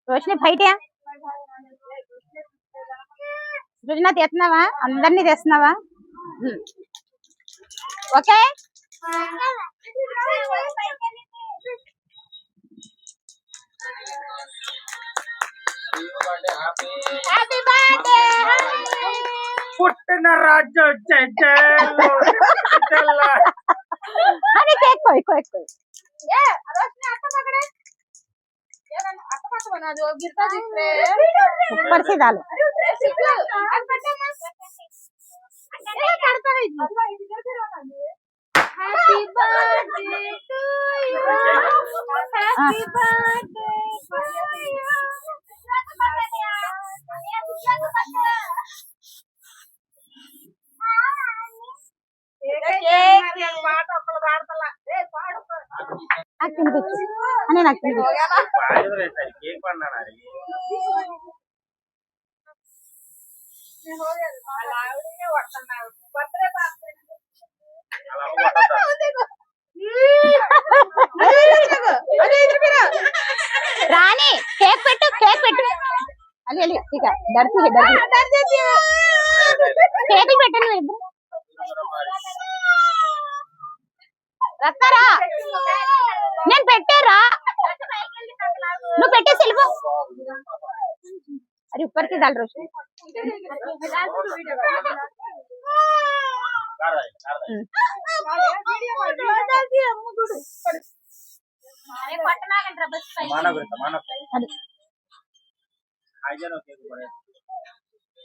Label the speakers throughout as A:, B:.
A: రోషిని బయట సృజన తెస్తున్నావా? అందరినీ తెస్తున్నావా? ఓకే
B: పుట్టిన రాజు
A: अरे केक कोई कोई कोई
C: ये रोशनी आटा पकड़े ये आटा पकड़ बना दो गिरता दिख रहे
A: ऊपर से डालो
C: अरे सिक्का अटपटा मत ये करता है इधर से बना दे happy birthday to you happy birthday to you
A: Rani cake पेटू अली अली ठीक है डरती है डर देती है केक पेटू रखा నేను పెట్టారా నువ్వు పెట్టేసి వెళ్ళిపో अरे ऊपर से डाल रोशनी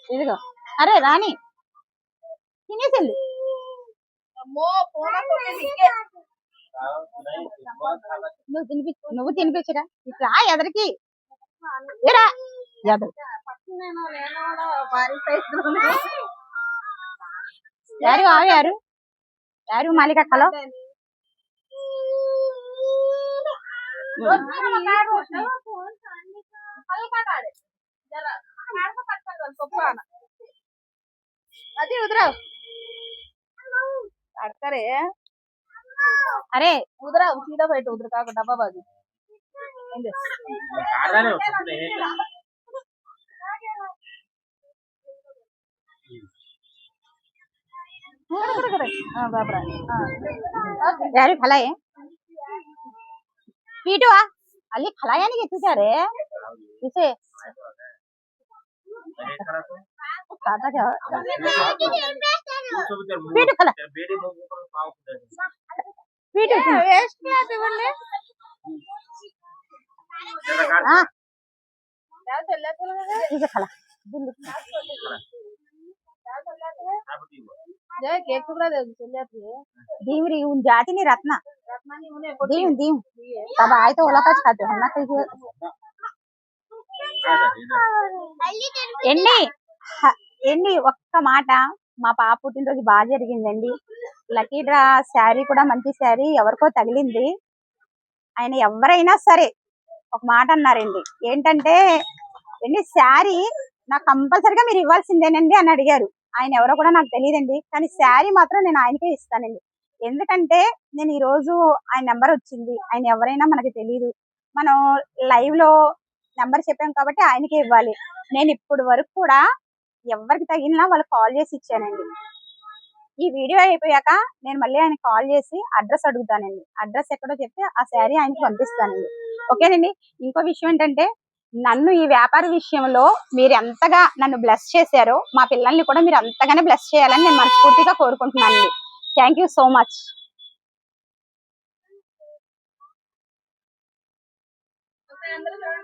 A: ఇదిగో అరే రాణి తినేసెళ్ళు నువ్వు తినిపించరా రా ఎదరికి यारू आओ यारू यारू मालिका खा लो
C: अजी उधर करे
A: अरे
C: उधर सीधा बैठ उधर का डब्बा बाजू
A: यार खलाए पीटू आ अली खलाया नहीं तू क्या रे इसे खाता क्या पीटू खला पीटू
C: वेस्ट क्या थे बोले
A: हां
C: क्या चल रहा है
A: इसे खला
C: जय केक टुकड़ा दे चल जाती है
A: दीवरी उन जाती नहीं रत्ना
C: नहीं उन्हें
A: दीव तब आए तो ओला कच खाते हम ना कहीं ఎన్ని ఒక్క మాట మా పాప పుట్టినరోజు బాగా జరిగిందండి లక్కీ డ్రా శారీ కూడా మంచి శారీ ఎవరికో తగిలింది ఆయన ఎవరైనా సరే ఒక మాట అన్నారండి ఏంటంటే ఎన్ని శారీ నాకు కంపల్సరీగా మీరు ఇవ్వాల్సిందేనండి అని అడిగారు ఆయన ఎవరో కూడా నాకు తెలియదండి కానీ శారీ మాత్రం నేను ఆయనకే ఇస్తానండి ఎందుకంటే నేను ఈ రోజు ఆయన నెంబర్ వచ్చింది ఆయన ఎవరైనా మనకి తెలియదు మనం లైవ్ లో నెంబర్ చెప్పాం కాబట్టి ఆయనకే ఇవ్వాలి నేను ఇప్పుడు వరకు కూడా ఎవరికి తగిలినా వాళ్ళు కాల్ చేసి ఇచ్చానండి ఈ వీడియో అయిపోయాక నేను మళ్ళీ ఆయన కాల్ చేసి అడ్రస్ అడుగుతానండి అడ్రస్ ఎక్కడో చెప్తే ఆ శారీ ఆయనకి పంపిస్తానండి ఓకేనండి ఇంకో విషయం ఏంటంటే నన్ను ఈ వ్యాపార విషయంలో మీరు ఎంతగా నన్ను బ్లెస్ చేశారో మా పిల్లల్ని కూడా మీరు అంతగానే బ్లెస్ చేయాలని నేను మనస్ఫూర్తిగా కోరుకుంటున్నానండి thank you so much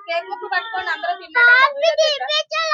C: cake ముక్క పట్టుకొని అందరూ తిన్నారు